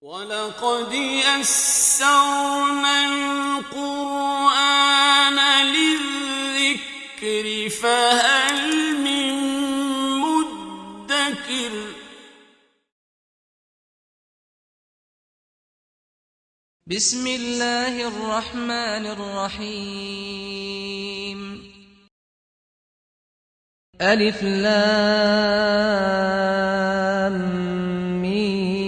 وَلَقَدْ يَسَّرْنَا الْقُرْآنَ لِلذِّكْرِ فَهَلْ مِن مُّدَّكِرٍ بسم اللہ الرحمن الرحیم الف لام میم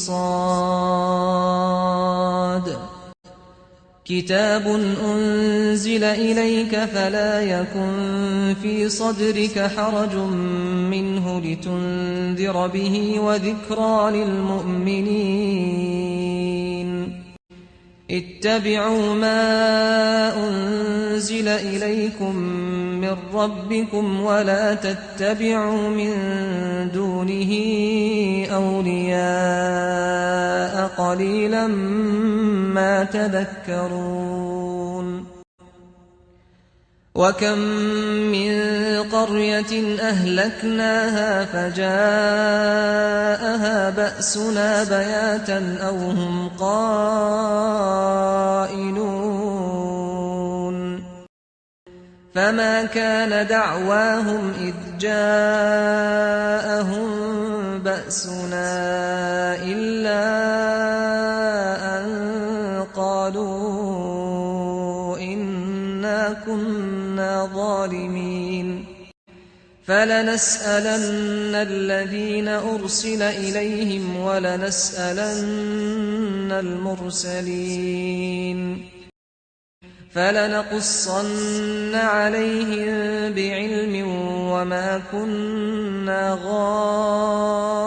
صاد کتاب انزل الیک فلا یکن فی صدرک حرج منه لتنذر به وذکرى للمؤمنین اتبعوا ما انزل الیکم من ربکم ولا تتبعوا من دونه اولیاء قلیلا ما تذکرون وَكَمْ مِنْ قَرْيَةٍ أَهْلَكْنَاهَا فَجَاءَهَا بَأْسُنَا بَيَاتًا أَوْ هُمْ قَائِلُونَ فَمَا كَانَ دَعْوَاهُمْ إِذْ جَاءَهُمْ بَأْسُنَا إِلَّا أَنْ قَالُوا إِنَّا كُنَّا ظَالِمِينَ فَلَنَسْأَلَنَّ الَّذِينَ أُرْسِلَ إِلَيْهِمْ وَلَنَسْأَلَنَّ الْمُرْسَلِينَ فَلَنَقُصَّنَّ عَلَيْهِمْ بِعِلْمٍ وَمَا كُنَّا غَائِبِينَ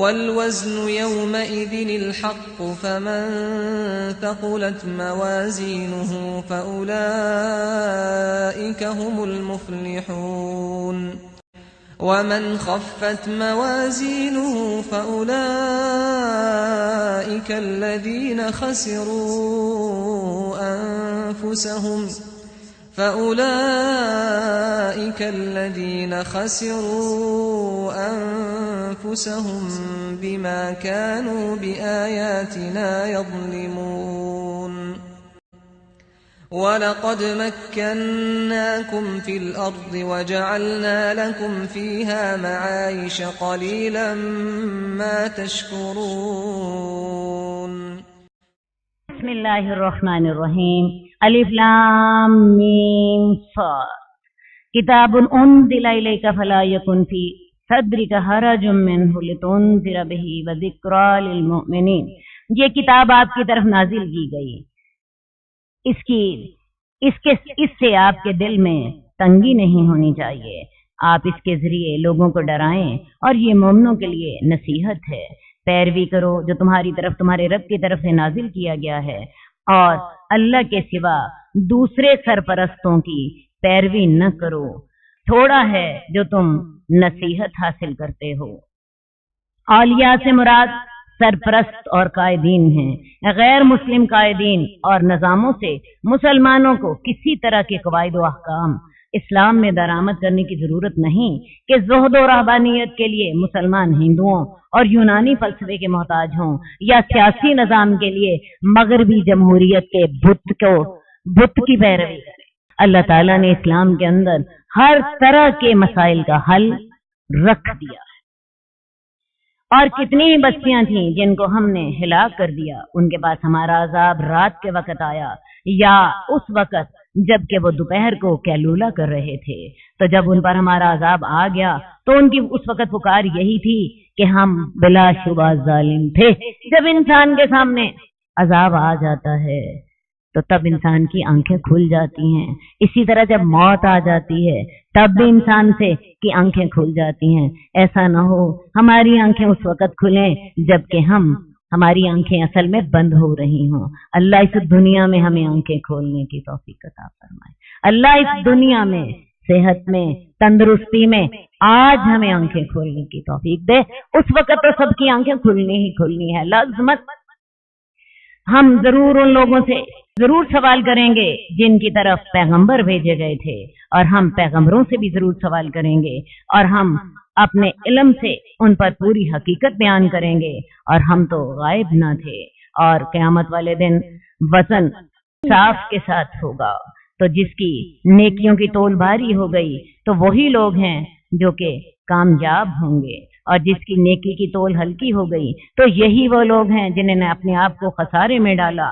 وَالْوَزْنُ يَوْمَئِذٍ الْحَقُّ فَمَنْ ثَقُلَتْ مَوَازِينُهُ فَأُولَئِكَ هُمُ الْمُفْلِحُونَ وَمَنْ خَفَّتْ مَوَازِينُهُ فَأُولَئِكَ الَّذِينَ خَسِرُوا أَنفُسَهُمْ بِمَا كَانُوا بِآيَاتِنَا يَظْلِمُونَ وَلَقَدْ مَكَّنَّاكُمْ فِي الْأَرْضِ وَجَعَلْنَا لَكُمْ فِيهَا مَعَايِشَ قَلِيلًا مَا تَشْكُرُونَ بسم اللہ الرحمن الرحیم الف لام میم صاد کتاب انزل الیک فلا یکن فی صدرک حرج منہ لتنذر بہ وذکری للمؤمنین. یہ کتاب آپ کی طرف نازل کی گئی، اس سے آپ کے دل میں تنگی نہیں ہونی چاہیے. آپ اس کے ذریعے لوگوں کو ڈرائیں اور یہ مومنوں کے لیے نصیحت ہے. پیروی کرو جو تمہاری طرف تمہارے رب کی طرف سے نازل کیا گیا ہے، اور اللہ کے سوا دوسرے سرپرستوں کی پیروی نہ کرو. تھوڑا ہے جو تم نصیحت حاصل کرتے ہو. اولیاء سے مراد سرپرست اور قائدین ہیں. غیر مسلم قائدین اور نظاموں سے مسلمانوں کو کسی طرح کے قواعد و احکام اسلام میں درآمد کرنے کی ضرورت نہیں کہ زہد و رہبانیت کے لیے مسلمان ہندوؤں اور یونانی فلسفے کے محتاج ہوں، یا سیاسی نظام کے لیے مغربی جمہوریت کے بت کی پیروی کریں. اللہ تعالیٰ نے اسلام کے اندر ہر طرح کے مسائل کا حل رکھ دیا ہے. اور کتنی ہی بستیاں تھیں جن کو ہم نے ہلاک کر دیا. ان کے پاس ہمارا عذاب رات کے وقت آیا یا اس وقت جب کہ وہ دوپہر کو کیلولہ کر رہے تھے. تو جب ان پر ہمارا عذاب آ گیا تو ان کی اس وقت پکار یہی تھی کہ ہم بلا شبہ ظالم تھے. جب انسان کے سامنے عذاب آ جاتا ہے تو تب انسان کی آنکھیں کھل جاتی ہیں. اسی طرح جب موت آ جاتی ہے تب بھی انسان کی آنکھیں کھل جاتی ہیں. ایسا نہ ہو ہماری آنکھیں اس وقت کھلیں جبکہ ہماری آنکھیں اصل میں بند ہو رہی ہوں. اللہ اس دنیا میں ہمیں آنکھیں کھولنے کی توفیق عطا فرمائے. اللہ اس دنیا میں صحت میں تندرستی میں آج ہمیں آنکھیں کھولنے کی توفیق دے. اس وقت تو سب کی آنکھیں کھلنی ہی کھلنی ہے. لازمت ہم ضرور ان لوگوں سے ضرور سوال کریں گے جن کی طرف پیغمبر بھیجے گئے تھے، اور ہم پیغمبروں سے بھی ضرور سوال کریں گے، اور ہم اپنے علم سے ان پر پوری حقیقت بیان کریں گے، اور ہم تو غائب نہ تھے۔ اور قیامت والے دن وزن صاف کے ساتھ ہوگا، تو جس کی نیکیوں کی تول بھاری ہو گئی تو وہی لوگ ہیں جو کہ کامیاب ہوں گے، اور جس کی نیکی کی تول ہلکی ہو گئی تو یہی وہ لوگ ہیں جنہوں نے اپنے آپ کو خسارے میں ڈالا،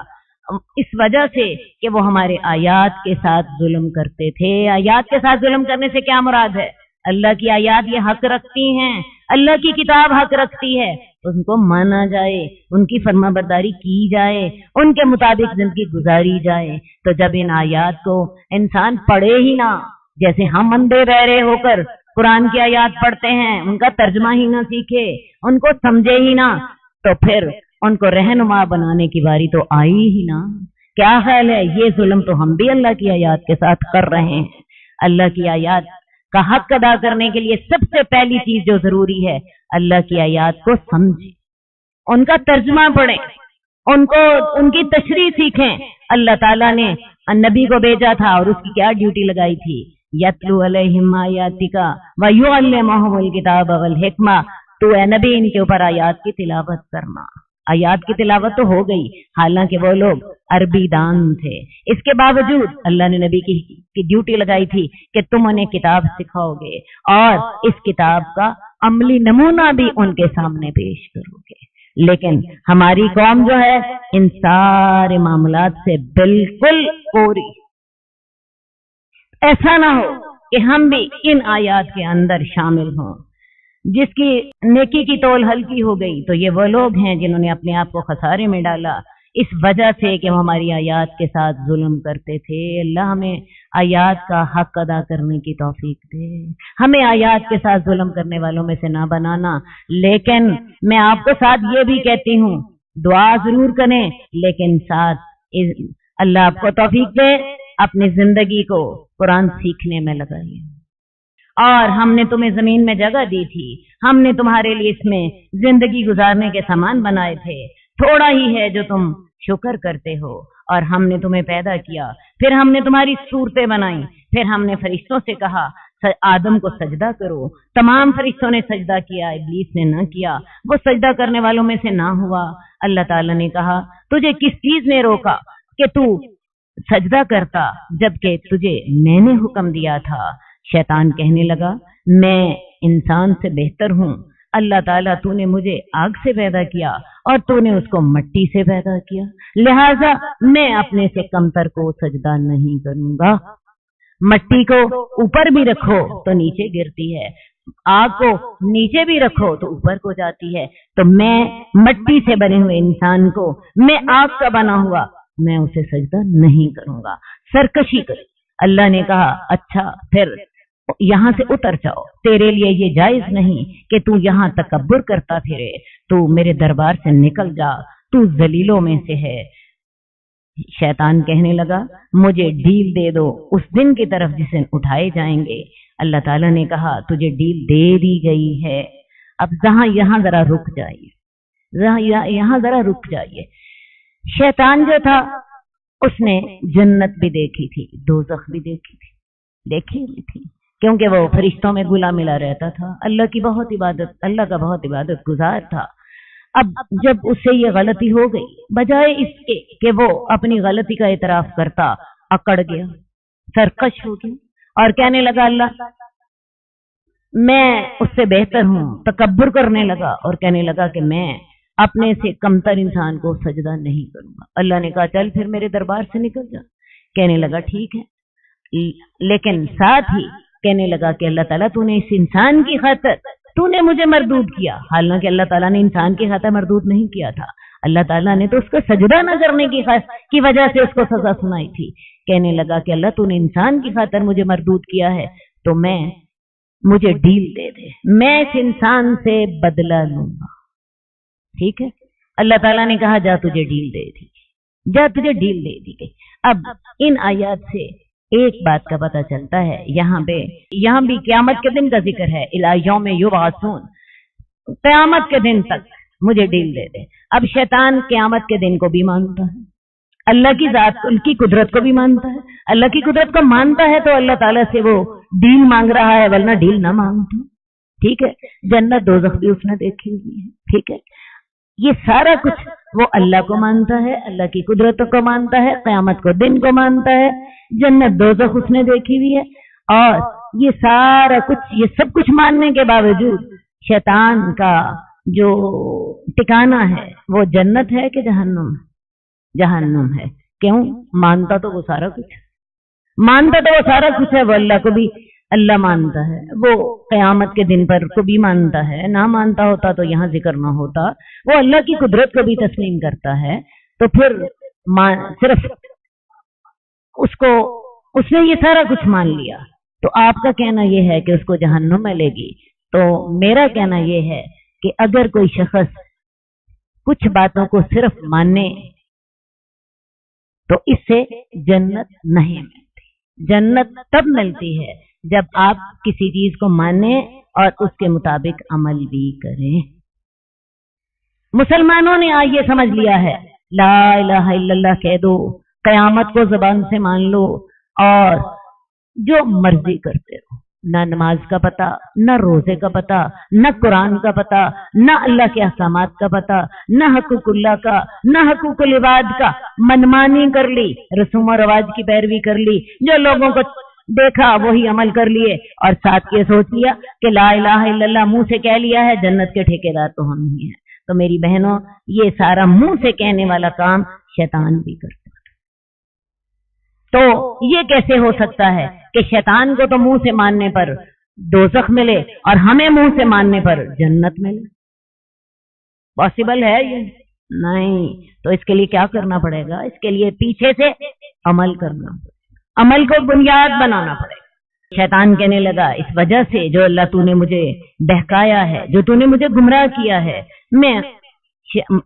اس وجہ سے کہ وہ ہمارے آیات کے ساتھ ظلم کرتے تھے۔ آیات کے ساتھ ظلم کرنے سے کیا مراد ہے؟ اللہ کی آیات یہ حق رکھتی ہیں، اللہ کی کتاب حق رکھتی ہے، ان کو مانا جائے، ان کی فرما برداری کی جائے، ان کے مطابق زندگی گزاری جائے۔ تو جب ان آیات کو انسان پڑھے ہی نہ، جیسے ہم اندھے بہرے ہو کر قرآن کی آیات پڑھتے ہیں، ان کا ترجمہ ہی نہ سیکھے، ان کو سمجھے ہی نہ، تو پھر ان کو رہنما بنانے کی باری تو آئی ہی نہ۔ کیا خیال ہے؟ یہ ظلم تو ہم بھی اللہ کی آیات کے ساتھ کر رہے ہیں۔ اللہ کی آیات کا حق ادا کرنے کے لیے سب سے پہلی چیز جو ضروری ہے، اللہ کی آیات کو سمجھیں، ان کا ترجمہ پڑھیں، ان کی تشریح سیکھیں۔ اللہ تعالیٰ نے نبی کو بھیجا تھا اور اس کی کیا ڈیوٹی لگائی تھی؟ یتلو علیہم آیاتک ویعلمہم الکتاب والحکمہ، تو اے نبی ان کے اوپر آیات کی تلاوت کرنا۔ آیات کی تلاوت تو ہو گئی، حالانکہ وہ لوگ عربی دان تھے، اس کے باوجود اللہ نے نبی کی ڈیوٹی لگائی تھی کہ تم انہیں کتاب سکھاؤ گے اور اس کتاب کا عملی نمونہ بھی ان کے سامنے پیش کرو گے۔ لیکن ہماری قوم جو ہے ان سارے معاملات سے بالکل کوری۔ ایسا نہ ہو کہ ہم بھی ان آیات کے اندر شامل ہوں۔ جس کی نیکی کی تول ہلکی ہو گئی تو یہ وہ لوگ ہیں جنہوں نے اپنے آپ کو خسارے میں ڈالا اس وجہ سے کہ وہ ہماری آیات کے ساتھ ظلم کرتے تھے۔ اللہ ہمیں آیات کا حق ادا کرنے کی توفیق دے، ہمیں آیات کے ساتھ ظلم کرنے والوں میں سے نہ بنانا۔ لیکن میں آپ کو ساتھ یہ بھی کہتی ہوں، دعا ضرور کریں، لیکن ساتھ اللہ آپ کو توفیق دے، اپنی زندگی کو قرآن سیکھنے میں لگائیے۔ اور ہم نے تمہیں زمین میں جگہ دی تھی، ہم نے تمہارے لیے اس میں زندگی گزارنے کے سامان بنائے تھے، تھوڑا ہی ہے جو تم شکر کرتے ہو۔ اور ہم نے تمہیں پیدا کیا، پھر ہم نے تمہاری صورتیں بنائی، پھر ہم نے فرشتوں سے کہا آدم کو سجدہ کرو، تمام فرشتوں نے سجدہ کیا، ابلیس نے نہ کیا، وہ سجدہ کرنے والوں میں سے نہ ہوا۔ اللہ تعالیٰ نے کہا تجھے کس چیز نے روکا کہ تو سجدہ کرتا جبکہ تجھے میں نے حکم دیا تھا؟ شیطان کہنے لگا میں انسان سے بہتر ہوں، اللہ تعالیٰ تو نے مجھے آگ سے پیدا کیا اور تو نے اس کو مٹی سے پیدا کیا، لہذا میں اپنے سے کمتر کو سجدہ نہیں کروں گا۔ مٹی کو اوپر بھی رکھو تو نیچے گرتی ہے، آگ کو نیچے بھی رکھو تو اوپر کو جاتی ہے، تو میں مٹی سے بنے ہوئے انسان کو، میں آگ کا بنا ہوا، میں اسے سجدہ نہیں کروں گا۔ سرکشی کر۔ اللہ نے کہا اچھا پھر یہاں سے اتر جاؤ، تیرے لیے یہ جائز نہیں کہ تو یہاں تکبر کرتا پھرے، تو میرے دربار سے نکل جا، تو ذلیلوں میں سے ہے۔ شیطان کہنے لگا مجھے ڈیل دے دو اس دن کی طرف جس دن اٹھائے جائیں گے۔ اللہ تعالیٰ نے کہا تجھے ڈیل دے دی گئی ہے، اب یہاں ذرا رک جائیے، یہاں ذرا رک جائیے۔ شیطان جو تھا اس نے جنت بھی دیکھی تھی، دوزخ بھی دیکھی تھی، کیونکہ وہ فرشتوں میں گلا ملا رہتا تھا، اللہ کا بہت عبادت گزار تھا۔ اب جب اس سے یہ غلطی ہو گئی، بجائے اس کے کہ وہ اپنی غلطی کا اعتراف کرتا، اکڑ گیا، سرکش ہو گیا اور کہنے لگا اللہ میں اس سے بہتر ہوں، تکبر کرنے لگا اور کہنے لگا کہ میں اپنے سے کمتر انسان کو سجدہ نہیں کروں گا۔ اللہ نے کہا چل پھر میرے دربار سے نکل جا۔ کہنے لگا ٹھیک ہے، لیکن ساتھ ہی کہنے لگا کہ اللہ تعالیٰ تو نے اس انسان کی خاطر تو نے مجھے مردود کیا، حالانکہ اللہ تعالیٰ نے انسان کی خاطر مردود نہیں کیا تھا، اللہ تعالیٰ نے تو اس کو سجدہ نہ کرنے کی وجہ سے اس کو سزا سنائی تھی۔ کہنے لگا کہ اللہ تو نے انسان کی خاطر مجھے مردود کیا ہے تو مجھے ڈیل دے دے، میں اس انسان سے بدلہ لوں گا۔ ٹھیک ہے، اللہ تعالیٰ نے کہا جا تجھے ڈیل دے دی، جا تجھے ڈیل دے دی گئی۔ اب ان آیات سے ایک بات کا پتہ چلتا ہے، یہاں بھی قیامت کے دن کا ذکر ہے، الی یوم یبعثون، قیامت کے دن تک مجھے ڈیل دے دے۔ اب شیطان قیامت کے دن کو بھی مانتا ہے، اللہ کی ذات کی قدرت کو بھی مانتا ہے. اللہ کی قدرت کو مانتا ہے تو اللہ تعالیٰ سے وہ ڈیل مانگ رہا ہے، ورنہ ڈیل نہ مانگتا. ٹھیک ہے، جنت دوزخ بھی اس نے دیکھی ہوئی ہے. ٹھیک ہے، یہ سارا کچھ وہ اللہ کو مانتا ہے، اللہ کی قدرت کو مانتا ہے، قیامت کو دن کو مانتا ہے، جنت دوزخ اس نے دیکھی ہوئی ہے. اور یہ سارا کچھ، یہ سب کچھ ماننے کے باوجود شیطان کا جو ٹھکانہ ہے وہ جنت ہے کہ جہنم؟ جہنم ہے. کیوں؟ مانتا تو وہ سارا کچھ، مانتا تو وہ سارا کچھ ہے. وہ اللہ کو بھی اللہ مانتا ہے، وہ قیامت کے دن پر کو بھی مانتا ہے. نہ مانتا ہوتا تو یہاں ذکر نہ ہوتا. وہ اللہ کی قدرت کو بھی تسلیم کرتا ہے. تو پھر صرف اس نے یہ سارا کچھ مان لیا. تو آپ کا کہنا یہ ہے کہ اس کو جہنم ملے گی. تو میرا کہنا یہ ہے کہ اگر کوئی شخص کچھ باتوں کو صرف مانے تو اس سے جنت نہیں ملتی. جنت تب ملتی ہے جب آپ کسی چیز کو مانیں اور اس کے مطابق عمل بھی کریں. مسلمانوں نے آج یہ سمجھ لیا ہے، لا الہ الا اللہ کہہ دو، قیامت کو زبان سے مان لو اور جو مرضی کرتے رہو. نہ نماز کا پتہ، نہ روزے کا پتہ، نہ قرآن کا پتہ، نہ اللہ کے احکامات کا پتہ، نہ حقوق اللہ کا، نہ حقوق العباد کا. منمانی کر لی، رسوم و رواج کی پیروی کر لی، جو لوگوں کو دیکھا وہی عمل کر لیے، اور ساتھ یہ سوچ لیا کہ لا الہ الا اللہ منہ سے کہہ لیا ہے، جنت کے ٹھیکیدار تو ہم ہی ہیں. تو میری بہنوں، یہ سارا منہ سے کہنے والا کام شیطان بھی کرتا ہے. تو یہ کیسے ہو سکتا ہے کہ شیطان کو تو منہ سے ماننے پر دوزخ ملے اور ہمیں منہ سے ماننے پر جنت ملے؟ پاسبل ہے یہ؟ نہیں. تو اس کے لیے کیا کرنا پڑے گا؟ اس کے لیے پیچھے سے عمل کرنا پڑے گا، عمل کو بنیاد بنانا پڑے گا. شیطان کہنے لگا، اس وجہ سے جو اللہ تو نے مجھے بہکایا ہے، جو تو نے مجھے گمراہ کیا ہے، میں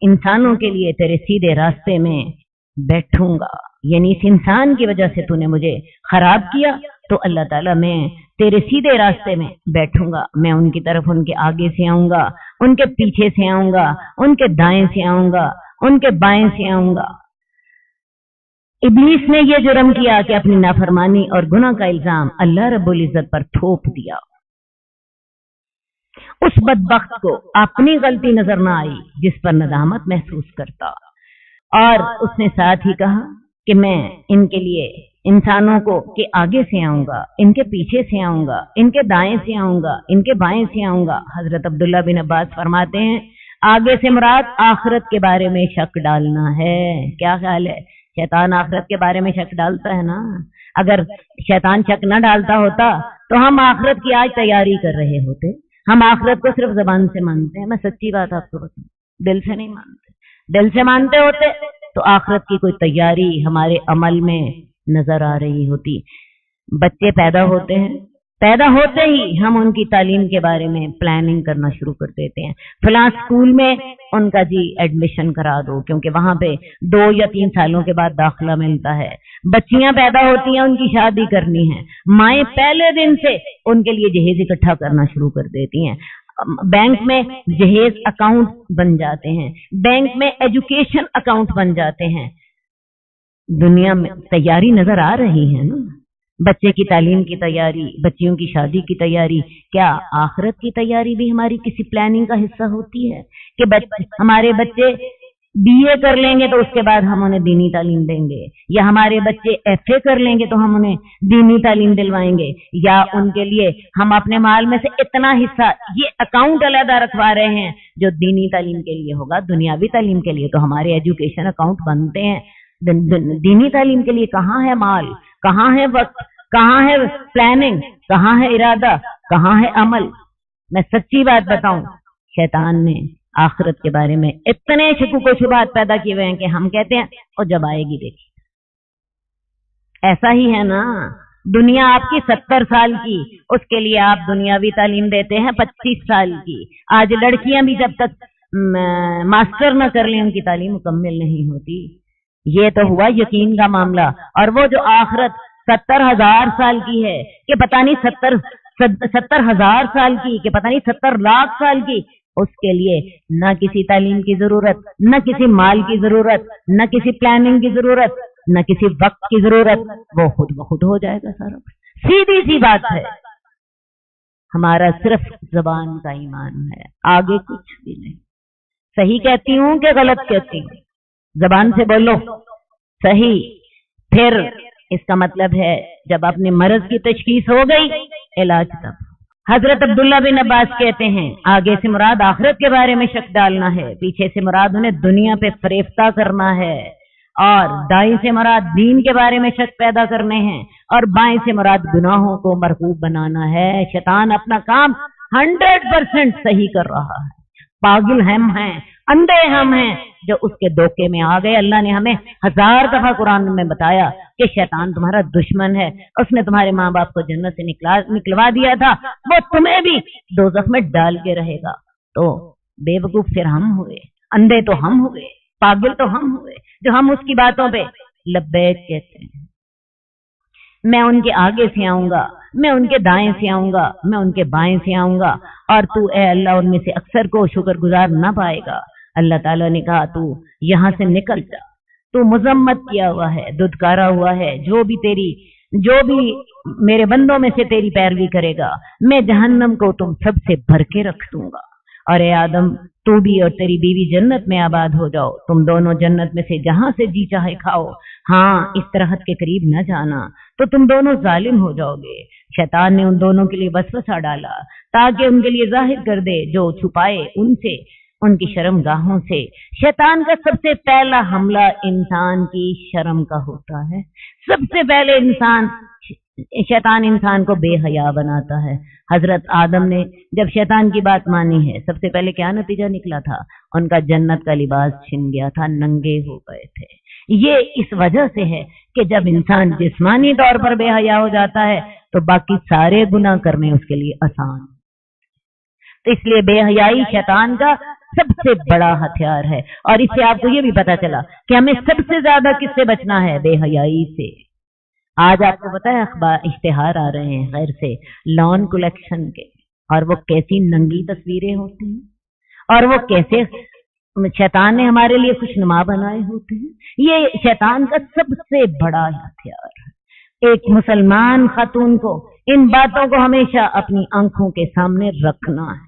انسانوں کے لیے تیرے سیدھے راستے میں بیٹھوں گا. یعنی اس انسان کی وجہ سے تو نے مجھے خراب کیا، تو اللہ تعالیٰ میں تیرے سیدھے راستے میں بیٹھوں گا. میں ان کی طرف ان کے آگے سے آؤں گا، ان کے پیچھے سے آؤں گا، ان کے دائیں سے آؤں گا، ان کے بائیں سے آؤں گا. ابلیس نے یہ جرم کیا کہ اپنی نافرمانی اور گناہ کا الزام اللہ رب العزت پر تھوپ دیا. اس بدبخت کو اپنی غلطی نظر نہ آئی جس پر ندامت محسوس کرتا، اور اس نے ساتھ ہی کہا کہ میں ان کے لیے انسانوں کو کے آگے سے آؤں گا، ان کے پیچھے سے آؤں گا، ان کے دائیں سے آؤں گا، ان کے بائیں سے آؤں گا. حضرت عبداللہ بن عباس فرماتے ہیں، آگے سے مراد آخرت کے بارے میں شک ڈالنا ہے. کیا خیال ہے؟ شیطان آخرت کے بارے میں شک ڈالتا ہے نا. اگر شیطان شک نہ ڈالتا ہوتا تو ہم آخرت کی آج تیاری کر رہے ہوتے. ہم آخرت کو صرف زبان سے مانتے ہیں. میں سچی بات آپ کو بتاؤں، دل سے نہیں مانتے. دل سے مانتے ہوتے تو آخرت کی کوئی تیاری ہمارے عمل میں نظر آ رہی ہوتی. بچے پیدا ہوتے ہیں، پیدا ہوتے ہی ہم ان کی تعلیم کے بارے میں پلاننگ کرنا شروع کر دیتے ہیں. فلاں اسکول میں ان کا جی ایڈمیشن کرا دو، کیونکہ وہاں پہ 2 یا 3 سالوں کے بعد داخلہ ملتا ہے. بچیاں پیدا ہوتی ہیں، ان کی شادی کرنی ہے، مائیں پہلے دن سے ان کے لیے جہیز اکٹھا کرنا شروع کر دیتی ہیں. بینک میں جہیز اکاؤنٹ بن جاتے ہیں، بینک میں ایجوکیشن اکاؤنٹ بن جاتے ہیں. دنیا میں تیاری نظر آ رہی ہے نا. بچے کی تعلیم کی تیاری، بچیوں کی شادی کی تیاری. کیا آخرت کی تیاری بھی ہماری کسی پلاننگ کا حصہ ہوتی ہے کہ ہمارے بچے BA کر لیں گے تو اس کے بعد ہم انہیں دینی تعلیم دیں گے، یا ہمارے بچے FA کر لیں گے تو ہم انہیں دینی تعلیم دلوائیں گے، یا ان کے لیے ہم اپنے مال میں سے اتنا حصہ یہ اکاؤنٹ علیحدہ رکھوا رہے ہیں جو دینی تعلیم کے لیے ہوگا، دنیاوی تعلیم کے لیے تو ہمارے ایجوکیشن اکاؤنٹ بنتے ہیں. دینی تعلیم کے لیے کہاں ہے مال، کہاں ہے وقت، کہاں ہے پلاننگ، کہاں ہے ارادہ، کہاں ہے عمل؟ میں سچی بات بتاؤں، شیطان نے آخرت کے بارے میں اتنے شکوک و شبہات پیدا کیے ہوئے ہیں کہ ہم کہتے ہیں اور جب آئے گی دیکھیں. ایسا ہی ہے نا. دنیا آپ کی 70 سال کی، اس کے لیے آپ دنیاوی تعلیم دیتے ہیں 25 سال کی. آج لڑکیاں بھی جب تک ماسٹر نہ کر لیں ان کی تعلیم مکمل نہیں ہوتی. یہ تو ہوا یقین کا معاملہ. اور وہ جو آخرت 70,000 سال کی ہے کہ پتہ نہیں 70,000 سال کی کہ پتہ نہیں 70 لاکھ سال کی، उसके लिए न किसी तालीम की जरूरत, न किसी माल की जरूरत, न किसी प्लानिंग की जरूरत, न किसी वक्त की जरूरत, वो खुद ब खुद हो जाएगा सारा। सीधी सी बात है। हमारा सिर्फ जबान का ईमान है, आगे कुछ भी नहीं। सही कहती हूं कि गलत कहती हूं? जबान से बोलो सही, फिर इसका मतलब है जब अपने मर्ज की तशखीस हो गई, इलाज तब। हजरत अब्दुल्ला बिन अब्बास कहते हैं, आगे से मुराद आखिरत के बारे में शक डालना है, पीछे से मुराद उन्हें दुनिया पे फरेफ्ता करना है, और दाएं से मुराद दीन के बारे में शक पैदा करने हैं, और बाएं से मुराद गुनाहों को मरकूब बनाना है। शैतान अपना काम 100% सही कर रहा है। पागल हम हैं, अंधे हम हैं जो उसके धोखे में आ गए। अल्लाह ने हमें 1000 दफा कुरान में बताया कि शैतान तुम्हारा दुश्मन है, उसने तुम्हारे माँ बाप को जन्नत से निकलवा दिया था, वो तुम्हें भी दोज़ख में डाल के रहेगा। तो बेवकूफ फिर हम हुए, अंधे तो हम हुए, पागल तो हम हुए जो हम उसकी बातों पे लब्बैक कहते हैं। मैं उनके आगे से आऊंगा, मैं उनके दाएं से आऊंगा, मैं उनके बाएं से आऊंगा, और तू ए अल्लाह उनमें से अक्सर को शुक्रगुजार ना पाएगा। अल्लाह ताला ने कहा तू यहां से निकल जा, तू मुजम्मत किया हुआ है, दुदकारा हुआ है। जो भी मेरे बंदों में से तेरी पैरवी करेगा, मैं जहन्नम को तुम सबसे भर के रख दूंगा। और ए आदम, तू भी और तेरी बीवी जन्नत में आबाद हो जाओ, तुम दोनों जन्नत में से जहां से जी चाहे खाओ। हाँ, इस तरहत के करीब न जाना तो तुम दोनों जालिम हो जाओगे। शैतान ने उन दोनों के लिए वसवसा डाला ताकि उनके लिए जाहिर कर दे जो छुपाए उनसे, उनकी शर्मगाहों से। शैतान का सबसे पहला हमला इंसान की शर्म का होता है। सबसे पहले शैतान इंसान को बेहया बनाता है। हजरत आदम ने जब शैतान की बात मानी है, सबसे पहले क्या नतीजा निकला था? उनका जन्नत का लिबास छिन गया था, नंगे हो गए थे। ये इस वजह से है कि जब इंसान जिस्मानी तौर पर बेहया हो जाता है तो बाकी सारे गुनाह करने उसके लिए आसान। तो इसलिए बेहयाई शैतान का सबसे बड़ा हथियार है। और इससे आपको ये भी पता चला कि हमें सबसे ज्यादा किससे बचना है? बेहयाई से। आज आपको पता है अखबार इश्तिहार आ रहे हैं खैर से लॉन कलेक्शन के, और वो कैसी नंगी तस्वीरें होती हैं, और वो कैसे शैतान ने हमारे लिए खुशनुमा बनाए होते हैं। ये शैतान का सबसे बड़ा हथियार है। एक मुसलमान खातून को इन बातों को हमेशा अपनी आंखों के सामने रखना है।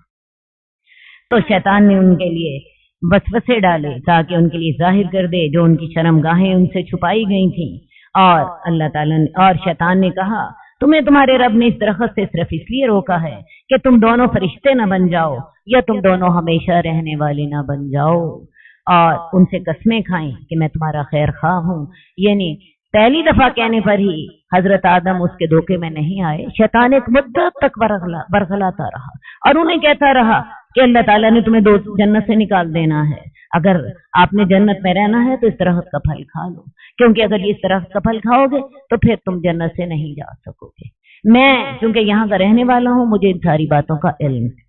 तो शैतान ने उनके लिए वसवसे डाले ताकि उनके लिए जाहिर कर दे जो उनकी शर्मगाहें उनसे छुपाई गई थी। और अल्लाह ताला ने और शैतान ने कहा तुम्हें तुम्हारे रब ने इस दरख्त से सिर्फ इसलिए रोका है कि तुम दोनों फरिश्ते न बन जाओ, या तुम दोनों हमेशा रहने वाले न बन जाओ। और उनसे कसमें खाएं कि मैं तुम्हारा खैर खा हूं। यानी पहली दफा कहने पर ही हजरत आदम उसके धोखे में नहीं आए। शैतान एक मुद्दत तक बरगलाता रहा और उन्हें कहता रहा कि अल्लाह ताला ने तुम्हें दो जन्नत से निकाल देना है, अगर आपने जन्नत में रहना है तो इस दरख्त का फल खा लो, क्योंकि अगर ये इस दरख्त का फल खाओगे तो फिर तुम जन्नत से नहीं जा सकोगे। मैं क्योंकि यहाँ का रहने वाला हूँ, मुझे इन सारी बातों का इल्म है।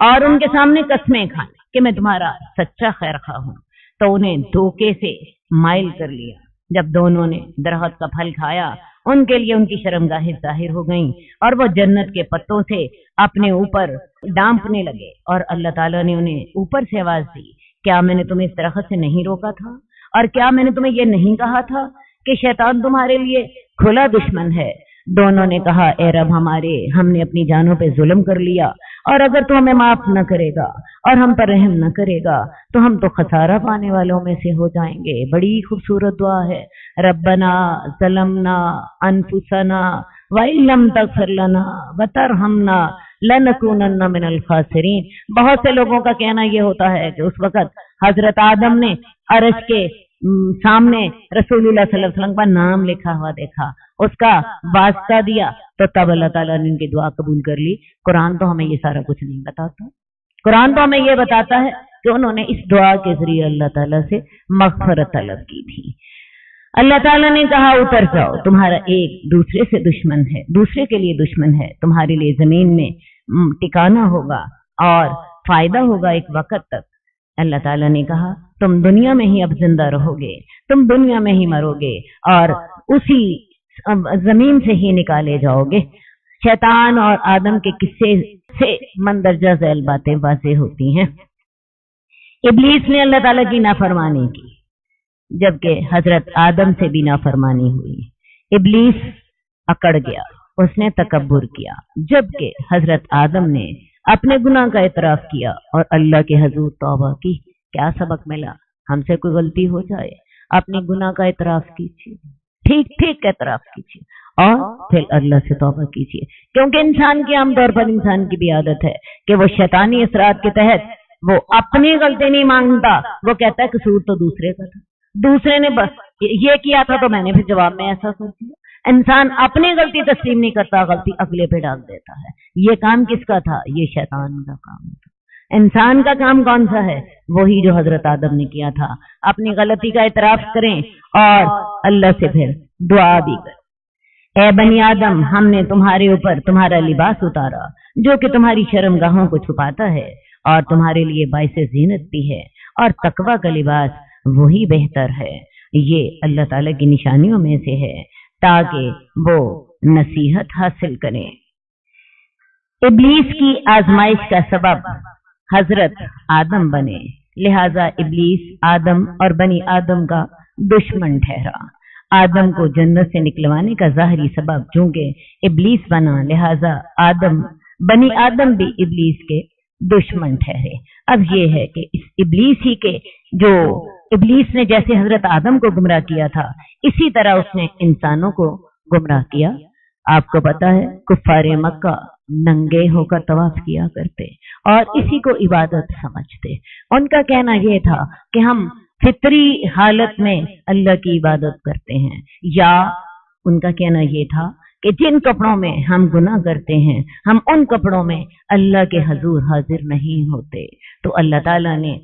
और उनके सामने कसमें खाने कि मैं तुम्हारा सच्चा खैर खा हूं। तो उन्हें धोखे से माइल कर लिया। जब दोनों ने दरख्त का फल खाया, उनके लिए उनकी शर्मगाहें जाहिर हो गईं और वो जन्नत के पत्तों से अपने ऊपर डांपने लगे। और अल्लाह ताला ने उन्हें ऊपर से आवाज दी, क्या मैंने तुम्हें इस दरख्त से नहीं रोका था? और क्या मैंने तुम्हें ये नहीं कहा था कि शैतान तुम्हारे लिए खुला दुश्मन है? दोनों ने कहा, ए रब हमारे, हमने अपनी जानों पे जुल्म कर लिया, और अगर तू हमें माफ न करेगा और हम पर रहम न करेगा तो हम तो खसारा पाने वालों में से हो जाएंगे। बड़ी खूबसूरत दुआ है, रब्बना ज़लमना अनफुसना व इल्लम तग़फिर लना व तरहमना लनकूनन्ना मिनल खासिरीन। बहुत से लोगों का कहना यह होता है कि उस वक्त हजरत आदम ने अर्श के सामने रसूलुल्लाह सल्लल्लाहु अलैहि वसल्लम का नाम लिखा हुआ देखा, उसका वास्ता दिया, तो तब अल्लाह ताला ने उनकी दुआ कबूल कर ली। कुरान तो हमें ये सारा कुछ नहीं बताता। कुरान तो हमें ये बताता है कि उन्होंने इस दुआ के जरिए अल्लाह ताला से मग़फ़िरत तलब की थी। अल्लाह ताला ने कहा, उतर जाओ, तुम्हारा एक दूसरे से दुश्मन है, दूसरे के लिए दुश्मन है, तुम्हारे लिए जमीन में टिकाना होगा और फायदा होगा एक वक्त तक। अल्लाह ताला ने कहा, तुम दुनिया में ही अब जिंदा रहोगे, तुम दुनिया में ही मरोगे और उसी जमीन से ही निकाले जाओगे। शैतान और आदम के किस्से से मंदरजा झैल बातें वाज़ेह होती हैं। इब्लीस ने अल्लाह ताला की नाफरमानी की, जबकि हजरत आदम से भी नाफरमानी हुई। इब्लीस अकड़ गया, उसने तकब्बुर किया, जबकि हजरत आदम ने अपने गुनाह का इतराफ किया और अल्लाह के हजूर तौबा की। क्या सबक मिला? हमसे कोई गलती हो जाए, अपने गुनाह का इतराफ कीजिए, ठीक ठीक इतराफ कीजिए और फिर अल्लाह से तौबा कीजिए। क्योंकि इंसान की आमतौर पर इंसान की भी आदत है कि वो शैतानी असरात के तहत वो अपनी गलती नहीं मांगता, वो कहता है कसूर तो दूसरे का था, दूसरे ने बस ये किया था तो मैंने फिर जवाब में ऐसा कर दिया। इंसान अपनी गलती तस्लीम नहीं करता, गलती अगले पे डाल देता है। ये काम किसका था? ये शैतान का काम था। इंसान का काम कौन सा है? वही जो हजरत आदम ने किया था। अपनी गलती का इतराफ करें और अल्लाह से फिर दुआ भी करें। ए बनी आदम, हमने तुम्हारे ऊपर तुम्हारा लिबास उतारा जो कि तुम्हारी शर्मगाहों को छुपाता है और तुम्हारे लिए बाइसे ज़ीनत भी है, और तकवा का लिबास वही बेहतर है। ये अल्लाह ताला की निशानियों में से है ताकि वो नसीहत हासिल करें। इब्लीस की आजमाइश का सबब हजरत आदम बने, लिहाजा इब्लीस आदम और बनी आदम का दुश्मन ठहरा। आदम को जन्नत से निकलवाने का ज़ाहरी सबब चूंकि इब्लीस बना, लिहाजा आदम बनी आदम भी इब्लीस के दुश्मन ठहरे। अब ये है कि इस इब्लीस ही के जो इब्लीस ने जैसे हजरत आदम को गुमराह किया था, इसी तरह उसने इंसानों को गुमराह किया। आपको पता है कुफ्फारे मक्का नंगे होकर तवाफ किया करते और इसी को इबादत समझते। उनका कहना यह था कि हम फितरी हालत में अल्लाह की इबादत करते हैं, या उनका कहना यह था कि जिन कपड़ों में हम गुनाह करते हैं हम उन कपड़ों में अल्लाह के हजूर हाजिर नहीं होते। तो अल्लाह ताला ने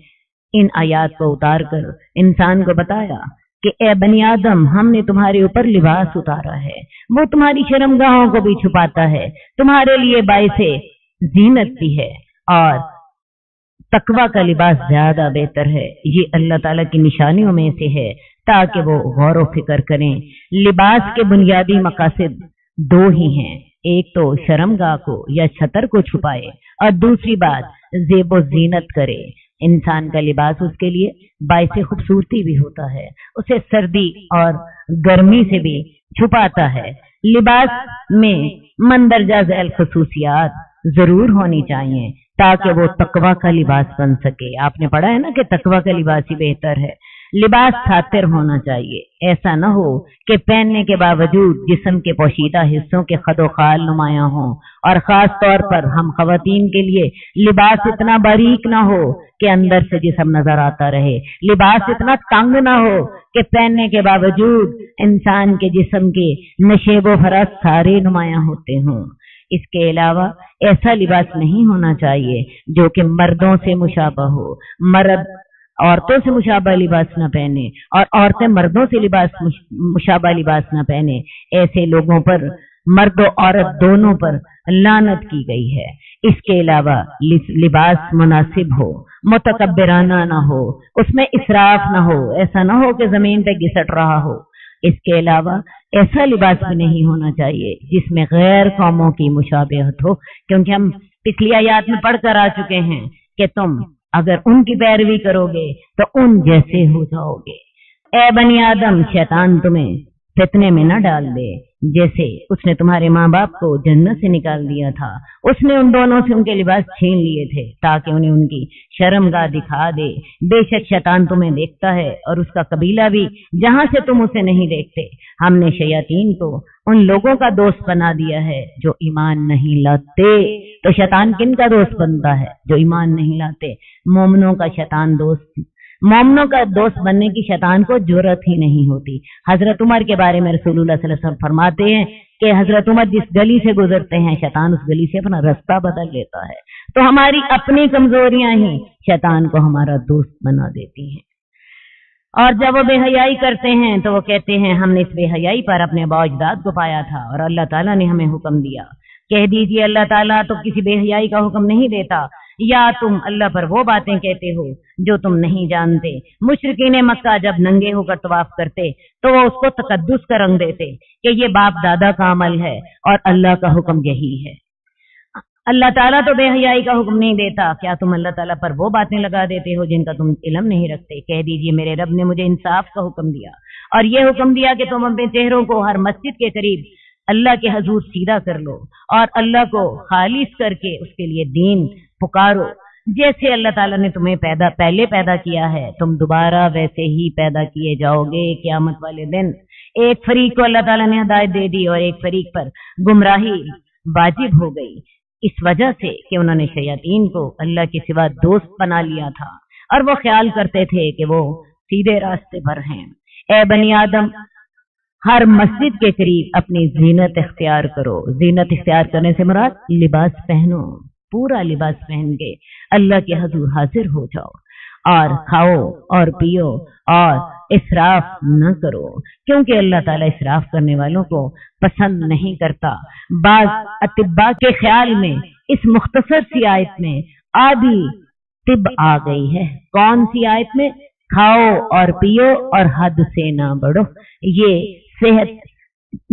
इन आयात को उतार कर इंसान को बताया कि ए बनी आदम, हमने तुम्हारे ऊपर लिबास उतारा है, वो तुम्हारी शर्मगाहों को भी छुपाता है, तुम्हारे लिए बाइसे जीनत भी है और तकवा का लिबास ज्यादा बेहतर है। ये अल्लाह ताला की निशानियों में से है ताकि वो गौर व फिक्र करें। लिबास के बुनियादी मकासद दो ही हैं, एक तो शर्मगाह को या छतर को छुपाए और दूसरी बात ज़ेबो ज़ीनत करे। इंसान का लिबास उसके लिए बाइसे खूबसूरती भी होता है, उसे सर्दी और गर्मी से भी छुपाता है। लिबास में मंदरजा झैल खुसूसियात जरूर होनी चाहिए ताकि वो तकवा का लिबास बन सके। आपने पढ़ा है ना कि तकवा का लिबास ही बेहतर है। लिबास सातिर होना चाहिए, ऐसा न हो कि पहनने के बावजूद जिस्म के पोशीदा हिस्सों के खदोखाल नुमायां हों, और खास तौर पर हम खवातीन के लिए लिबास इतना बारीक ना हो कि अंदर से जिस्म नजर आता रहे, लिबास इतना तंग ना हो कि पहनने के बावजूद इंसान के जिस्म के नशेबो फराज सारे नुमायां होते हों। इसके अलावा ऐसा लिबास नहीं होना चाहिए जो कि मर्दों से मुशाबा हो, मर्द औरतों से मुशाबा लिबास न पहने और औरतें मर्दों से मुशाबा लिबास न पहने। ऐसे लोगों पर, मर्द और औरत दोनों पर लानत की गई है। इसके अलावा लिबास मुनासिब हो, मुतकब्बिराना ना हो, उसमें इसराफ ना हो, ऐसा ना हो कि जमीन पे घिसट रहा हो। इसके अलावा ऐसा लिबास भी नहीं होना चाहिए जिसमें गैर कौमों की मुशाबहत हो, क्योंकि हम पिछली आयत में पढ़ कर आ चुके हैं कि तुम अगर उनकी पैरवी करोगे तो उन जैसे हो जाओगे। ए बनी आदम, शैतान तुम्हें फितने में न डाल दे जैसे उसने तुम्हारे माँ बाप को जन्नत से निकाल दिया था। उसने उन दोनों से उनके लिबास छीन लिए थे ताकि उन्हें उनकी शर्मगाह दिखा दे। बेशक शैतान तुम्हें देखता है और उसका कबीला भी, जहां से तुम उसे नहीं देखते। हमने शयातीन को उन लोगों का दोस्त बना दिया है जो ईमान नहीं लाते। तो शैतान किन का दोस्त बनता है? जो ईमान नहीं लाते। मोमिनों का शैतान दोस्त, मोमिनों का दोस्त बनने की शैतान को जुर्रत ही नहीं होती। हजरत उमर के बारे में रसूलुल्लाह सल्लल्लाहु अलैहि वसल्लम फरमाते हैं कि हजरत उमर जिस गली से गुजरते हैं शैतान उस गली से अपना रास्ता बदल लेता है। तो हमारी अपनी कमजोरियां ही शैतान को हमारा दोस्त बना देती हैं। और जब वो बेहयाई करते हैं तो वो कहते हैं हमने इस बेहयाई पर अपने बाओजदाद को पाया था और अल्लाह ताला ने हमें हुक्म दिया। कह दीजिए अल्लाह ताला तो किसी बेहयाई का हुक्म नहीं देता, या तुम अल्लाह पर वो बातें कहते हो जो तुम नहीं जानते। मुशरिकीन मक्का जब नंगे होकर तवाफ करते तो वो उसको तकद्दुस का रंग देते कि ये बाप दादा का अमल है और अल्लाह का हुक्म यही है। अल्लाह ताला तो बेहयाई का हुक्म नहीं देता, क्या तुम अल्लाह ताला पर वो बातें लगा देते हो जिनका तुम इल्म नहीं रखते? कह दीजिए मेरे रब ने मुझे इंसाफ का हुक्म दिया और ये हुक्म दिया कि तुम अपने चेहरों को हर मस्जिद के करीब अल्लाह के हजूर सीधा कर लो और अल्लाह को खालिस करके उसके लिए दीन पुकारो। जैसे अल्लाह ताला ने तुम्हें पहले पैदा किया है, तुम दोबारा वैसे ही पैदा किए जाओगे क़यामत वाले दिन। एक फरीक को अल्लाह ताला ने हिदायत दे दी और एक फरीक पर गुमराही वाजिब हो गई, इस वजह से कि उन्होंने शयातीन को अल्लाह के सिवा दोस्त बना लिया था और वो ख्याल करते थे कि वो सीधे रास्ते पर हैं। ए बनी आदम, हर मस्जिद के करीब अपनी जीनत इख्तियार करो। जीनत इख्तियार करने से मुराद लिबास पहनो, पूरा लिबास पहन के अल्लाह के हजूर हाजिर हो जाओ और खाओ और पियो और इसराफ न करो, क्योंकि अल्लाह ताला इसराफ करने वालों को पसंद नहीं करता। बाज अतिब्बा के ख्याल में इस मुख्तसर सी आयत में आधी तिब आ गई है। कौन सी आयत में? खाओ और पियो और हद से ना बढ़ो। ये सेहत,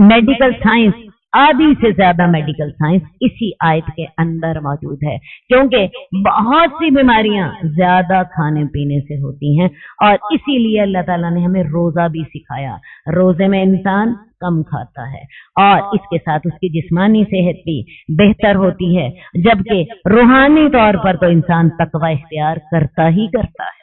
मेडिकल साइंस, आधी से ज्यादा मेडिकल साइंस इसी आयत के अंदर मौजूद है, क्योंकि बहुत सी बीमारियां ज्यादा खाने पीने से होती हैं और इसीलिए अल्लाह ताला ने हमें रोजा भी सिखाया। रोजे में इंसान कम खाता है और इसके साथ उसकी जिस्मानी सेहत भी बेहतर होती है, जबकि रूहानी तौर पर तो इंसान तकवा इख्तियार करता ही करता है।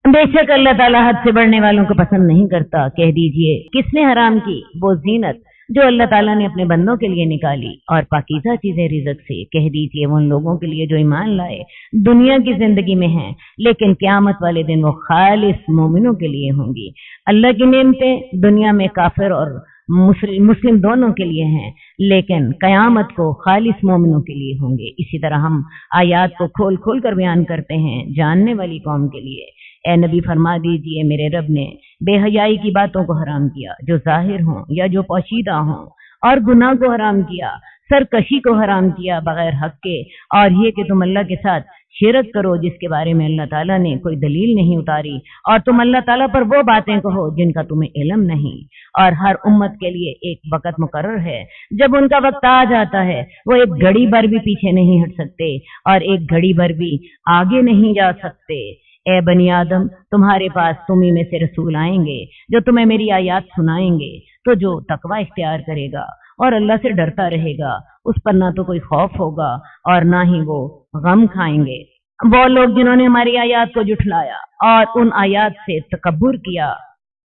बेशक अल्लाह ताला हद से बढ़ने वालों को पसंद नहीं करता। कह दीजिए किसने हराम की? वो जीनत जो अल्लाह ताला ने अपने बंदों के लिए निकाली और पाकीज़ा चीजें रिज़्क से। कह दीजिए वो उन लोगों के लिए जो ईमान लाए, दुनिया की जिंदगी में हैं, लेकिन क़यामत वाले दिन वो खालिस मोमिनों के लिए होंगी। अल्लाह की नेमतें दुनिया में काफिर और मुस्लिम दोनों के लिए हैं, लेकिन क़यामत को खालिस मोमिनों के लिए होंगे। इसी तरह हम आयात को खोल खोल कर बयान करते हैं जानने वाली कौम के लिए। ए नबी फरमा दीजिए मेरे रब ने बेहयाई की बातों को हराम किया जो जाहिर हों या जो पोशीदा हों, और गुनाह को हराम किया, सरकशी को हराम किया बगैर हक के, और ये कि तुम अल्लाह के साथ शिरक करो जिसके बारे में अल्लाह ताला ने कोई दलील नहीं उतारी, और तुम अल्लाह ताला पर वो बातें कहो जिनका तुम्हें इल्म नहीं। और हर उम्मत के लिए एक वक्त मुकर्रर है, जब उनका वक्त आ जाता है वो एक घड़ी भर भी पीछे नहीं हट सकते और एक घड़ी भर भी आगे नहीं जा सकते। ए बनी आदम, तुम्हारे पास तुम्ही में से रसूल आएंगे जो तुम्हें मेरी आयात सुनाएंगे, तो जो तकवा इख्तियार करेगा और अल्लाह से डरता रहेगा उस पर ना तो कोई खौफ होगा और ना ही वो गम खाएंगे। वो लोग जिन्होंने हमारी आयात को जुठलाया और उन आयात से तकब्बुर किया,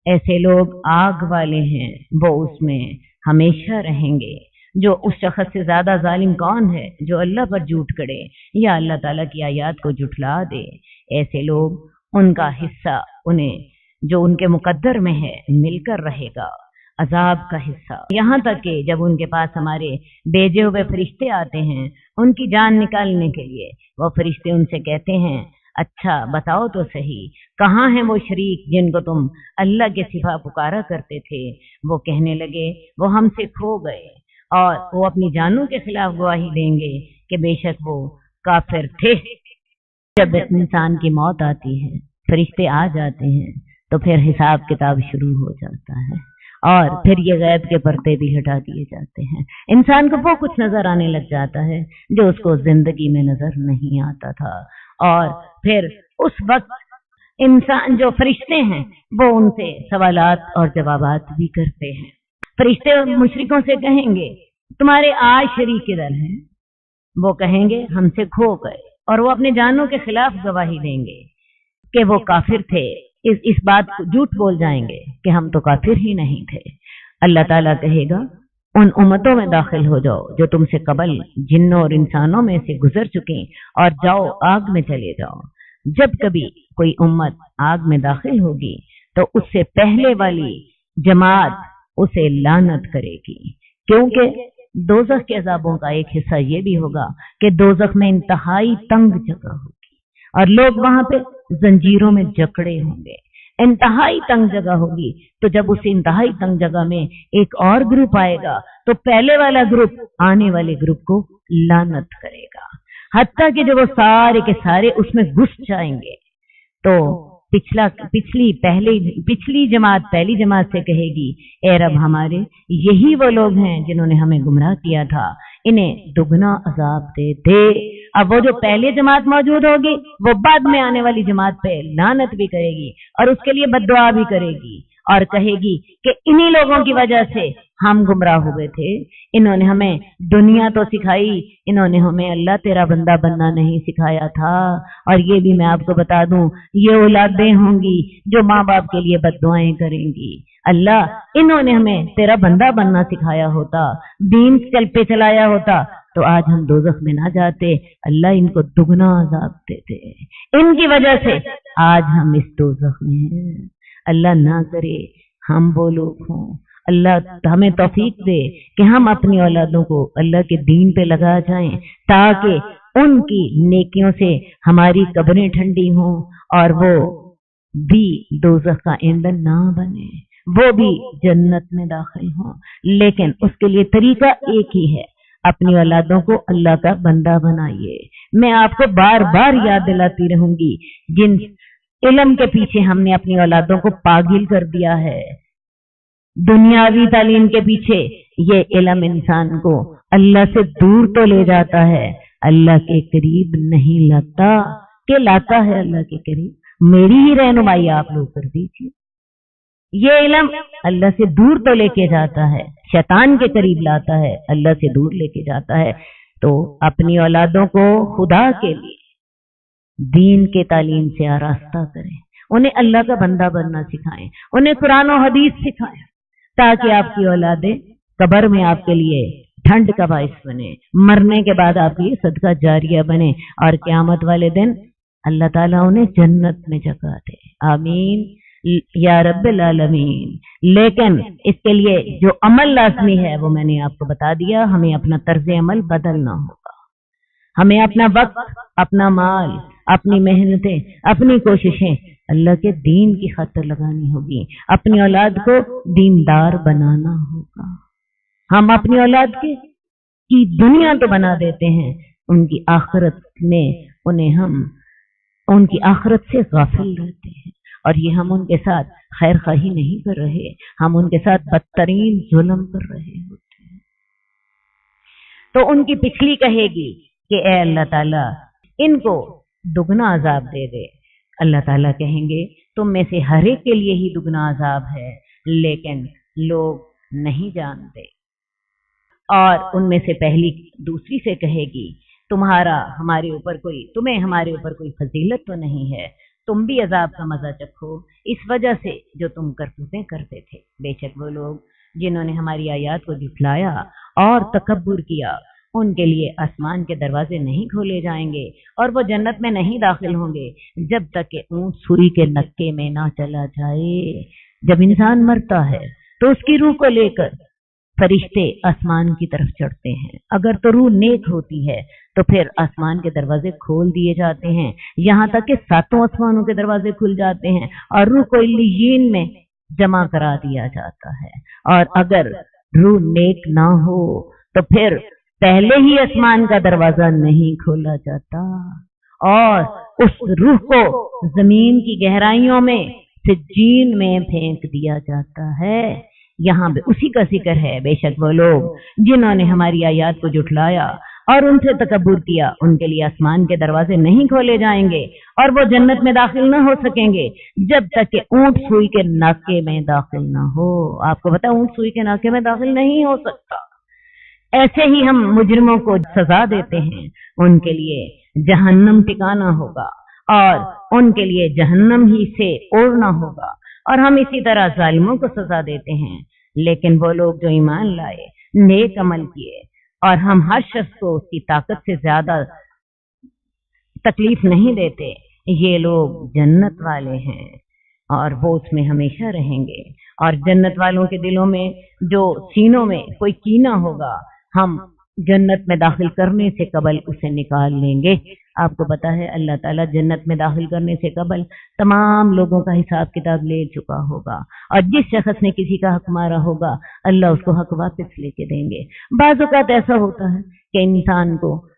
ऐसे लोग आग वाले हैं, वो उसमें हमेशा रहेंगे। जो उस शख्स से ज्यादा जालिम कौन है जो अल्लाह पर झूठ करे या अल्लाह ताला की आयात को जुठला दे। ऐसे लोग, उनका हिस्सा उन्हें जो उनके मुकद्दर में है मिलकर रहेगा, अजाब का हिस्सा। यहाँ तक कि जब उनके पास हमारे भेजे हुए फरिश्ते आते हैं उनकी जान निकालने के लिए, वो फरिश्ते उनसे कहते हैं अच्छा बताओ तो सही, कहाँ हैं वो शरीक जिनको तुम अल्लाह के सिवा पुकारा करते थे? वो कहने लगे वो हमसे खो गए, और वो अपनी जानों के खिलाफ गवाही देंगे कि बेशक वो काफिर थे। जब इंसान की मौत आती है, फरिश्ते आ जाते हैं, तो फिर हिसाब किताब शुरू हो जाता है और फिर ये गैब के पर्दे भी हटा दिए जाते हैं। इंसान को वो कुछ नजर आने लग जाता है जो उसको जिंदगी में नजर नहीं आता था, और फिर उस वक्त इंसान, जो फरिश्ते हैं, वो उनसे सवालात और जवाबात भी करते हैं। फरिश्ते मुशरिकों से कहेंगे तुम्हारे आज शरीक किधर हैं? वो कहेंगे हमसे खो गए, और वो अपने जानों के खिलाफ गवाही देंगे कि वो काफिर थे। इस बात को झूठ बोल जाएंगे कि हम तो काफिर ही नहीं थे। अल्लाह ताला कहेगा उन उम्मतों में दाखिल हो जाओ जो तुमसे कबल जिन्नों और इंसानों में से गुजर चुकी, और जाओ आग में चले जाओ। जब कभी कोई उम्मत आग में दाखिल होगी तो उससे पहले वाली जमात उसे लानत करेगी, क्योंकि दोज़ख के अज़ाबों का एक हिस्सा ये भी होगा कि दोज़ख में इंतहाई तंग जगह होगी और लोग वहां पे जंजीरों में जकड़े होंगे। इंतहाई तंग जगह होगी, तो जब उस इंतहाई तंग जगह में एक और ग्रुप आएगा तो पहले वाला ग्रुप आने वाले ग्रुप को लानत करेगा, हत्ता कि जब वो सारे के सारे उसमें घुस जाएंगे تو पिछली जमात पहली जमात से कहेगी, ए रब हमारे, यही वो लोग हैं जिन्होंने हमें गुमराह किया था, इन्हें दुगना अजाब दे दे। अब वो जो पहले जमात मौजूद होगी वो बाद में आने वाली जमात पे लानत भी करेगी और उसके लिए बद्दुआ भी करेगी और कहेगी कि इन्हीं लोगों की वजह से हम गुमराह हुए थे, इन्होंने हमें दुनिया तो सिखाई, इन्होंने हमें अल्लाह तेरा बंदा बनना नहीं सिखाया था। और ये भी मैं आपको बता दूं, ये औलादें होंगी जो माँ बाप के लिए बद्दुआएं करेंगी। अल्लाह इन्होंने हमें तेरा बंदा बनना सिखाया होता, दीन चल पे चलाया होता, तो आज हम दोज़ख में ना जाते। अल्लाह इनको दुगना अजाब देते, इनकी वजह से आज हम इस दोज़ख में हैं। अल्लाह ना करे हम वो लोग हों। अल्लाह हमें तौफीक दे कि हम अपनी औलादों को अल्लाह के दीन पे लगा जाएं, ताकि उनकी नेकियों से हमारी कब्रें ठंडी हों और वो भी दोज़ख का ईंधन ना बने, वो भी जन्नत में दाखिल हों। लेकिन उसके लिए तरीका एक ही है, अपनी औलादों को अल्लाह का बंदा बनाइए। मैं आपको बार बार याद दिलाती रहूंगी, जिन इल्म के पीछे हमने अपनी औलादों को पागल कर दिया है, दुनियावी तालीम के पीछे, ये इल्म इंसान को अल्लाह से दूर तो ले जाता है, अल्लाह के करीब नहीं लाता। के लाता है अल्लाह के करीब। मेरी ही रहनुमाई आप लोग कर दीजिए। ये इल्म अल्लाह से दूर तो लेके जाता है, शैतान के करीब लाता है, अल्लाह से दूर लेके जाता है। तो अपनी औलादों को खुदा के लिए दीन के तालीम से आरास्ता करें, उन्हें अल्लाह का बंदा बनना सिखाएं, उन्हें कुरान और हदीस सिखाएं, ताकि आपकी औलादें कब्र में आपके लिए ठंड का बाइस बने, मरने के बाद आपके लिए सदका जारिया बने और क़यामत वाले दिन अल्लाह ताला उन्हें जन्नत में जगह दे। आमीन या रब्बिल आलमीन। लेकिन इसके लिए जो अमल लाज़मी है वो मैंने आपको बता दिया। हमें अपना तर्ज अमल बदलना होगा, हमें अपना वक्त, अपना माल, अपनी मेहनतें, अपनी कोशिशें अल्लाह के दीन की खातिर लगानी होगी, अपनी औलाद को दीनदार बनाना होगा। हम अपनी औलाद की दुनिया तो बना देते हैं, उनकी आखिरत में हम उनकी आखिरत से गाफिल रहते हैं। और ये हम उनके साथ खैर खाही नहीं कर रहे, हम उनके साथ बदतरीन जुल्म कर रहे होते हैं। तो उनकी पिछली कहेगी कि ए अल्लाह ताला इनको दुगना अजाब दे दे। अल्लाह ताला कहेंगे तुम में से हर एक के लिए ही दुगना अजाब है, लेकिन लोग नहीं जानते। और उनमें से पहली दूसरी से कहेगी तुम्हें हमारे ऊपर कोई फजीलत तो नहीं है, तुम भी अजाब का मजा चखो इस वजह से जो तुम करतूतें करते थे। बेशक वो लोग जिन्होंने हमारी आयत को झुठलाया और तकब्बुर किया, उनके लिए आसमान के दरवाजे नहीं खोले जाएंगे और वो जन्नत में नहीं दाखिल होंगे जब तक कि ऊंट सुई के नक्के में ना चला जाए। जब इंसान मरता है तो उसकी रूह को लेकर फरिश्ते आसमान की तरफ चढ़ते हैं। अगर तो रूह नेक होती है तो फिर आसमान के दरवाजे खोल दिए जाते हैं, यहाँ तक कि 7 आसमानों के दरवाजे खुल जाते हैं और रूह को इल्लीयीन में जमा करा दिया जाता है। और अगर रूह नेक ना हो तो फिर पहले ही आसमान का दरवाजा नहीं खोला जाता और उस रूह को जमीन की गहराइयों में सिज्जीन में फेंक दिया जाता है। यहाँ पे उसी का जिक्र है। बेशक वो लोग जिन्होंने हमारी आयत को झुठलाया और उनसे तकब्बुर किया, उनके लिए आसमान के दरवाजे नहीं खोले जाएंगे और वो जन्नत में दाखिल न हो सकेंगे जब तक कि ऊंट सुई के नाके में दाखिल ना हो। आपको पता ऊंट सुई के नाके में दाखिल नहीं हो सकता। ऐसे ही हम मुजरिमों को सजा देते हैं, उनके लिए जहन्नम ठिकाना होगा और उनके लिए जहन्नम ही से ओढ़ना होगा। और हम इसी तरह जालिमों को सजा देते हैं। लेकिन वो लोग जो ईमान लाए, नेक अमल किए, और हम हर शख्स को उसकी ताकत से ज्यादा तकलीफ नहीं देते, ये लोग जन्नत वाले हैं और वो उसमें हमेशा रहेंगे। और जन्नत वालों के दिलों में जो सीनों में कोई कीना होगा, हम जन्नत में दाखिल करने से कबल उसे निकाल लेंगे। आपको पता है अल्लाह ताला जन्नत में दाखिल करने से कबल तमाम लोगों का हिसाब किताब ले चुका होगा और जिस शख्स ने किसी का हक मारा होगा अल्लाह उसको हक वापस लेके देंगे। बाज़ औक़ात ऐसा होता है कि इंसान को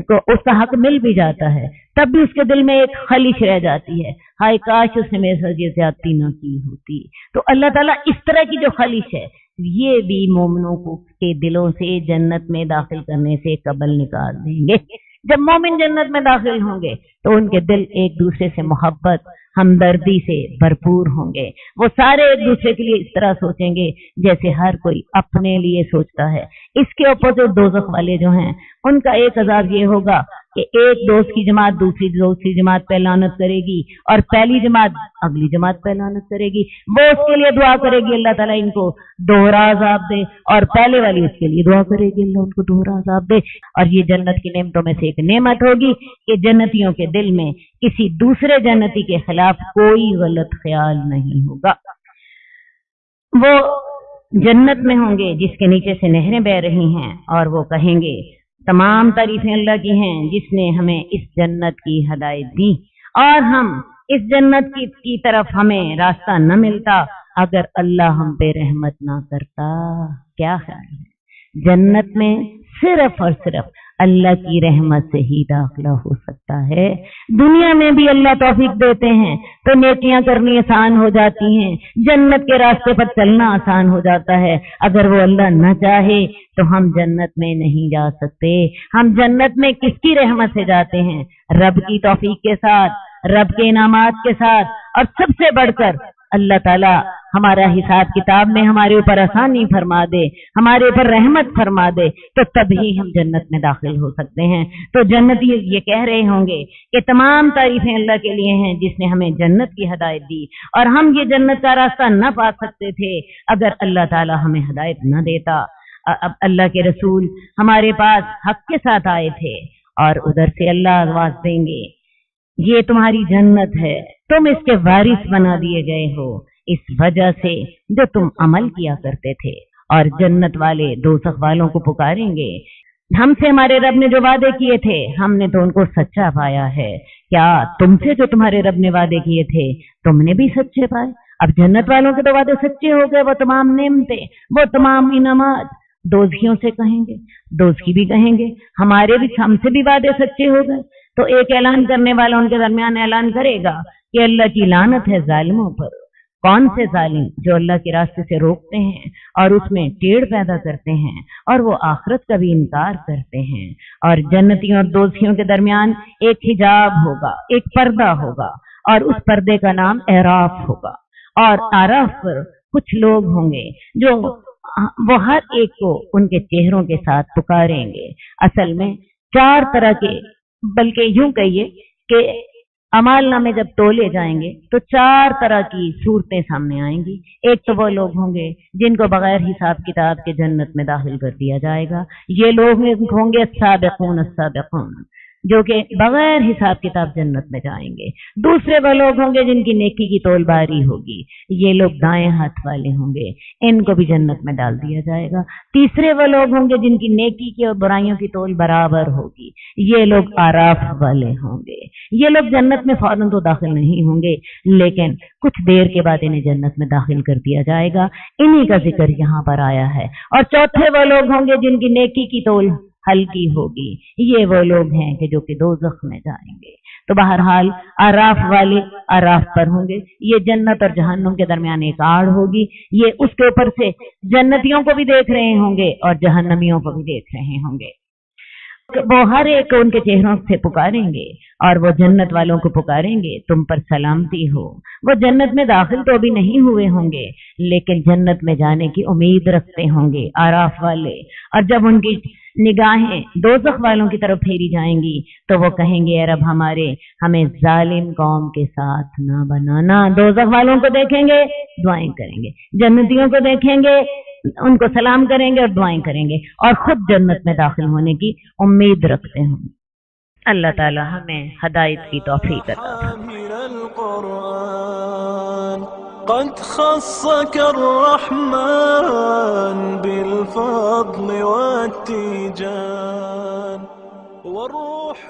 کو اس کا حق مل بھی جاتا ہے تب بھی اس کے دل میں ایک خلش رہ جاتی ہے، ہائے کاش اس نے میرے ساتھ یہ زیادتی نہ کی ہوتی۔ تو اللہ تعالیٰ اس طرح کی جو خلش ہے یہ بھی مومنوں کو کے دلوں سے جنت میں داخل کرنے سے قبل نکال دیں گے۔ جب مومن جنت میں داخل ہوں گے تو ان کے دل ایک دوسرے سے محبت ہمدردی سے بھرپور ہوں گے، وہ سارے ایک دوسرے کے لیے اس طرح سوچیں گے جیسے ہر کوئی اپنے لیے سوچتا ہے۔ اس کے اپوزٹ دوزخ والے جو ہیں ان کا ایک عذاب یہ ہوگا کہ ایک دوست کی جماعت دوسری جماعت پہ لعنت کرے گی اور پہلی جماعت اگلی جماعت پہ لعنت کرے گی، وہ اس کے لیے دعا کرے گی اللہ تعالیٰ ان کو دوہرا عذاب دے، اور پہلے والی اس کے لیے دعا کرے گی اللہ ان کو دوہرا عذاب دے۔ اور یہ جنت کی نعمتوں میں سے ایک نعمت ہوگی کہ جنتیوں کے دل میں کسی دوسرے جنتی کے خلاف کوئی غلط خیال نہیں ہوگا۔ وہ جنت میں ہوں گے جس کے نیچے سے نہریں بہ رہی ہیں، اور وہ کہیں گے تمام تعریفیں اللہ کی ہیں جس نے ہمیں اس جنت کی ہدایت دی، اور ہم اس جنت کی طرف ہمیں راستہ نہ ملتا اگر اللہ ہم پہ رحمت نہ کرتا۔ کیا خیال ہے؟ جنت میں صرف اور صرف اللہ کی رحمت سے ہی داخلہ ہو سکتا ہے۔ دنیا میں بھی اللہ توفیق دیتے ہیں تو نیکیاں کرنی آسان ہو جاتی ہیں، جنت کے راستے پر چلنا آسان ہو جاتا ہے۔ اگر وہ اللہ نہ چاہے تو ہم جنت میں نہیں جا سکتے۔ ہم جنت میں کس کی رحمت سے جاتے ہیں؟ رب کی توفیق کے ساتھ، رب کے انعامات کے ساتھ، اور سب سے بڑھ کر اللہ تعالیٰ ہمارا حساب کتاب میں ہمارے اوپر آسانی فرما دے، ہمارے اوپر رحمت فرما دے، تو تبھی ہم جنت میں داخل ہو سکتے ہیں۔ تو جنتی یہ کہہ رہے ہوں گے کہ تمام تعریفیں اللہ کے لیے ہیں جس نے ہمیں جنت کی ہدایت دی، اور ہم یہ جنت کا راستہ نہ پا سکتے تھے اگر اللہ تعالیٰ ہمیں ہدایت نہ دیتا۔ اب اللہ کے رسول ہمارے پاس حق کے ساتھ آئے تھے، اور ادھر سے اللہ آواز دیں گے یہ تمہاری جنت ہے، تم اس کے وارث بنا دیے گئے ہو اس وجہ سے جو تم عمل کیا کرتے تھے۔ اور جنت والے دوزخ والوں کو پکاریں گے ہم سے ہمارے رب نے جو وعدے کیے تھے ہم نے تو ان کو سچا پایا ہے، کیا تم سے جو تمہارے رب نے وعدے کیے تھے تم نے بھی سچے پائے؟ اب جنت والوں کے تو وعدے سچے ہو گئے، وہ تمام نعمتیں، وہ تمام انعامات۔ دوزخیوں سے کہیں گے، دوزخی بھی کہیں گے ہم سے بھی وعدے سچے ہو گئے۔ تو ایک اعلان کرنے والا ان کے درمیان اعلان کرے گا کہ اللہ کی لعنت ہے ظالموں پر۔ کون سے ظالم؟ جو اللہ کے راستے سے روکتے ہیں اور اس میں ٹیڑھ پیدا کرتے ہیں، اور وہ آخرت کا بھی انکار کرتے ہیں۔ اور جنتیوں اور دوزخیوں کے درمیان ایک حجاب ہوگا، ایک پردہ ہوگا، اور اس پردے کا نام اعراف ہوگا۔ اور اعراف پر کچھ لوگ ہوں گے جو وہ ہر ایک کو ان کے چہروں کے ساتھ پکاریں گے۔ اصل میں 4 طرح کے، بلکہ یوں کہیے کہ اعمال نامے جب تولے جائیں گے تو 4 طرح کی صورتیں سامنے آئیں گی۔ ایک تو وہ لوگ ہوں گے جن کو بغیر حساب کتاب کے جنت میں داخل کر دیا جائے گا، یہ لوگ ہوں گے السابقون السابقون، جو کہ بغیر حساب کتاب جنت میں جائیں گے۔ دوسرے وہ لوگ ہوں گے جن کی نیکی کی تول باری ہوگی، یہ لوگ دائیں ہاتھ والے ہوں گے، ان کو بھی جنت میں ڈال دیا جائے گا۔ تیسرے وہ لوگ ہوں گے جن کی نیکی کی اور برائیوں کی تول برابر ہوگی، یہ لوگ آراف والے ہوں گے۔ یہ لوگ جنت میں فوراً تو داخل نہیں ہوں گے، لیکن کچھ دیر کے بعد انہیں جنت میں داخل کر دیا جائے گا، انہی کا ذکر یہاں پر آیا ہے۔ اور چوتھے وہ لوگ ہوں گے جن کی نیکی کی تول ہلکی ہوگی، یہ وہ لوگ ہیں کہ جو کہ دوزخ میں جائیں گے۔ تو بہرحال آراف والے آراف پر ہوں گے، یہ جنت اور جہنم کے درمیان ایک آڑ ہوگی، یہ اس کے اوپر سے جنتیوں کو بھی دیکھ رہے ہوں گے اور جہنمیوں کو بھی دیکھ رہے ہوں گے۔ وہ ہر ایک ان کے چہروں سے پکاریں گے، اور وہ جنت والوں کو پکاریں گے تم پر سلامتی ہو۔ وہ جنت میں داخل تو ابھی نہیں ہوئے ہوں گے، لیکن جنت میں جانے کی امید رکھتے ہوں گے آراف والے۔ اور جب ان کی نگاہیں دوزخ والوں کی طرف پھیری جائیں گی تو وہ کہیں گے اے رب ہمیں ظالم قوم کے ساتھ نہ بنانا۔ دوزخ والوں کو دیکھیں گے، دعائیں کریں گے، جنتیوں کو دیکھیں گے، ان کو سلام کریں گے اور دعائیں کریں گے، اور خود جنت میں داخل ہونے کی امید رکھتے ہوں۔ اللہ تعالی ہمیں ہدایت کی توفیق عطا فرمائے۔ قد خصك الرحمن بالفضل والتيجان والروح